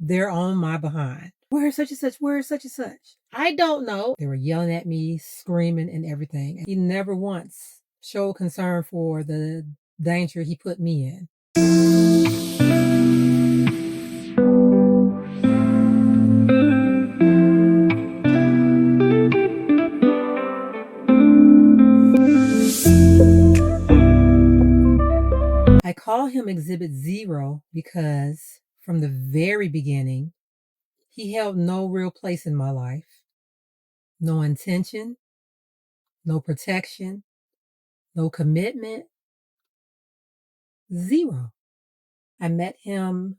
They're on my behind. Where's such and such? Where's such and such? I don't know. They were yelling at me, screaming and everything. He never once showed concern for the danger he put me in. I call him Exhibit Zero because from the very beginning, he held no real place in my life. No intention, no protection, no commitment, zero. I met him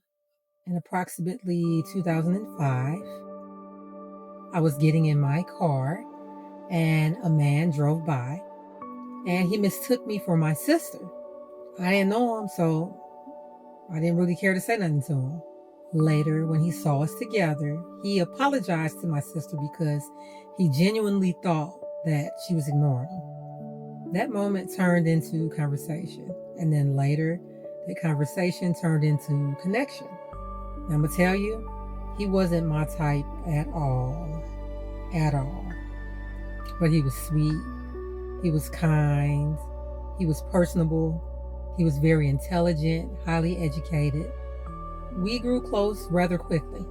in approximately 2005. I was getting in my car and a man drove by and he mistook me for my sister. I didn't know him, so I didn't really care to say nothing to him. Later, when he saw us together, he apologized to my sister because he genuinely thought that she was ignoring him. That moment turned into conversation, and then later, that conversation turned into connection. And I'm gonna tell you, he wasn't my type at all. But he was sweet, he was kind, he was personable, he was very intelligent, highly educated. We grew close rather quickly.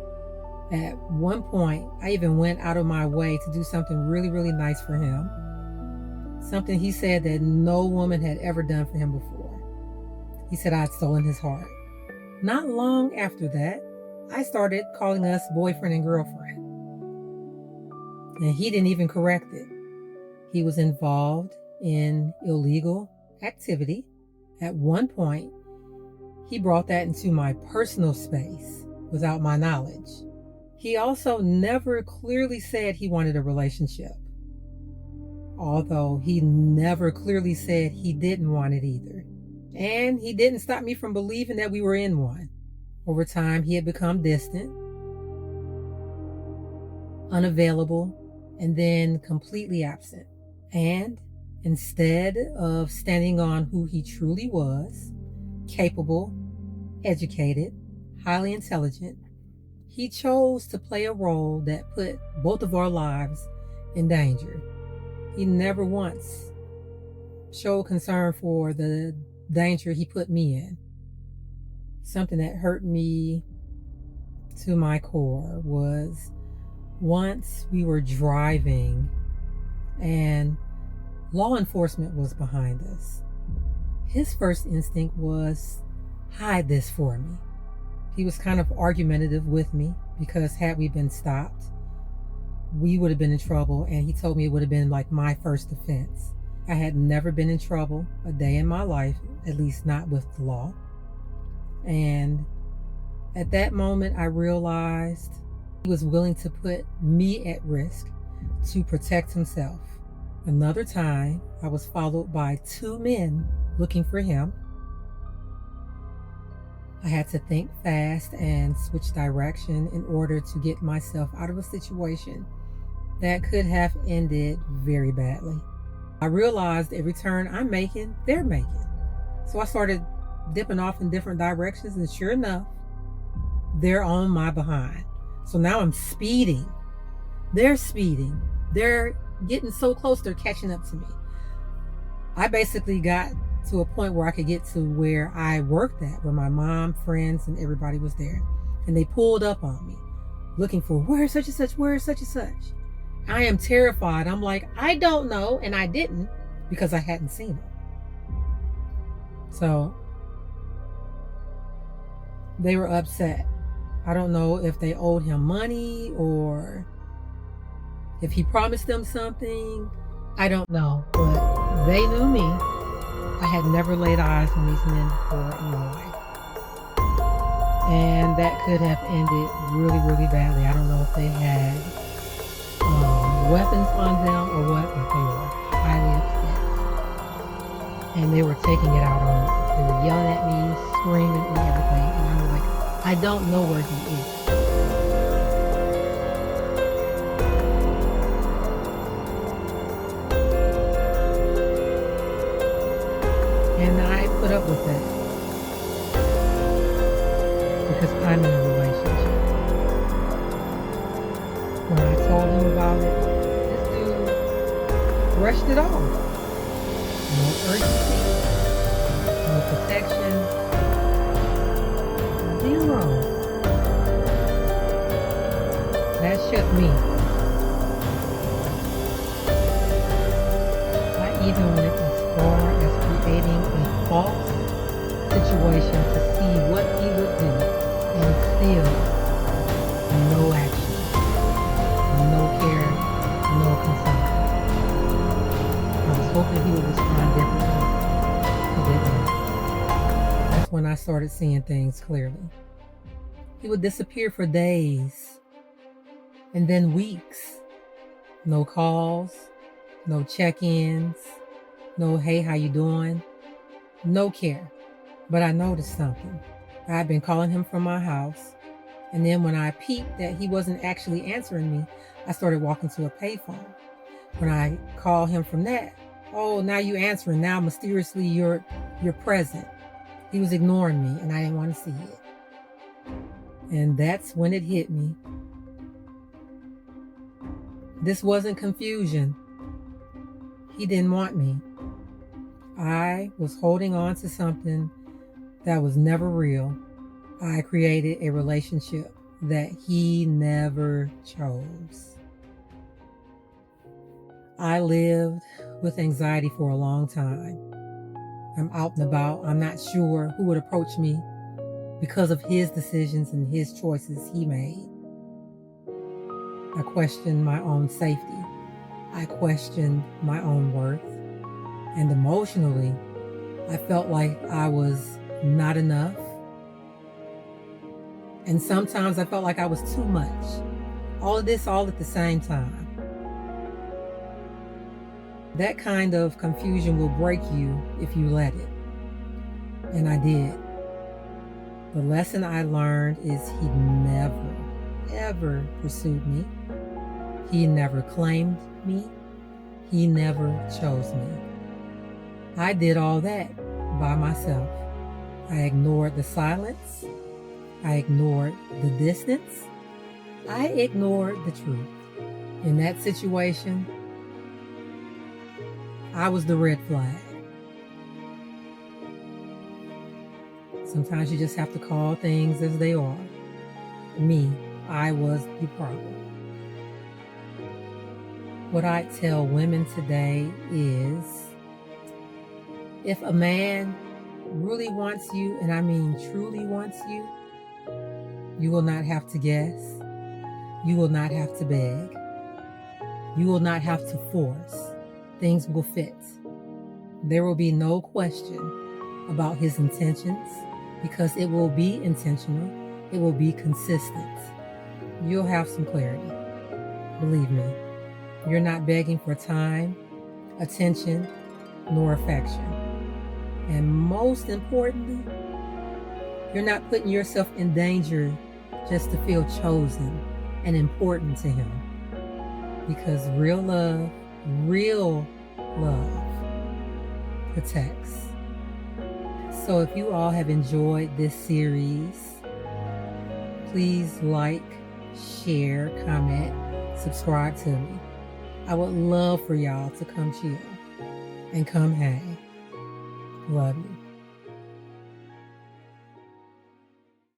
At one point, I even went out of my way to do something really, really nice for him. Something he said that no woman had ever done for him before. He said I'd stolen his heart. Not long after that, I started calling us boyfriend and girlfriend. And he didn't even correct it. He was involved in illegal activity. At one point, he brought that into my personal space without my knowledge. He also never clearly said he wanted a relationship, although he never clearly said he didn't want it either. And he didn't stop me from believing that we were in one. Over time, he had become distant, unavailable, and then completely absent. And instead of standing on who he truly was, capable, educated, highly intelligent, he chose to play a role that put both of our lives in danger. He never once showed concern for the danger he put me in. Something that hurt me to my core was once we were driving and law enforcement was behind us. His first instinct was, hide this for me. He was kind of argumentative with me because had we been stopped, we would have been in trouble, and he told me it would have been like my first offense. I had never been in trouble a day in my life, at least not with the law. And at that moment, I realized he was willing to put me at risk to protect himself. Another time, I was followed by 2 men looking for him. I had to think fast and switch direction in order to get myself out of a situation that could have ended very badly. I realized every turn I'm making, they're making. So I started dipping off in different directions, and sure enough, they're on my behind. So now I'm speeding. They're speeding. They're getting so close, they're catching up to me. I basically got to a point where I could get to where I worked at, where my mom, friends, and everybody was there. And they pulled up on me, looking for, where's such and such, where's such and such? I am terrified. I'm like, I don't know, and I didn't because I hadn't seen him. So they were upset. I don't know if they owed him money or if he promised them something. I don't know, but they knew me. I had never laid eyes on these men before in my life. And that could have ended really, really badly. I don't know if they had weapons on them or what, but they were highly upset. And they were taking it out on me. They were yelling at me, screaming and everything. And I'm like, I don't know where he is. And I put up with that because I'm in a relationship. brushed it off. No urgency, no protection, zero. That shook me. I even went as far as creating a false situation to see what he would do, and still no action, no care, no concern. I was hoping he would respond differently. He didn't. That's when I started seeing things clearly. He would disappear for days and then weeks. No calls, no check-ins, no hey, how you doing? No care. But I noticed something. I had been calling him from my house, and then when I peeped that he wasn't actually answering me, I started walking to a payphone. When I call him from that, oh, now you answering. Now mysteriously you're present. He was ignoring me, and I didn't want to see it. And that's when it hit me. This wasn't confusion. He didn't want me. I was holding on to something that was never real. I created a relationship that he never chose. I lived with anxiety for a long time. I'm out and about. I'm not sure who would approach me because of his decisions and his choices he made. I questioned my own safety. I questioned my own worth. And emotionally, I felt like I was not enough. And sometimes I felt like I was too much. All of this all at the same time. That kind of confusion will break you if you let it. And I did. The lesson I learned is he never, ever pursued me. He never claimed me. He never chose me. I did all that by myself. I ignored the silence. I ignored the distance. I ignored the truth. In that situation, I was the red flag. Sometimes you just have to call things as they are. Me, I was the problem. What I tell women today is, if a man really wants you, and I mean truly wants you, you will not have to guess. You will not have to beg. You will not have to force. Things will fit. There will be no question about his intentions because it will be intentional. It will be consistent. You'll have some clarity. Believe me, you're not begging for time, attention, nor affection. And most importantly, you're not putting yourself in danger just to feel chosen and important to him. Because real love protects. So if you all have enjoyed this series, please like, share, comment, subscribe to me. I would love for y'all to come chill and come hang. Love you.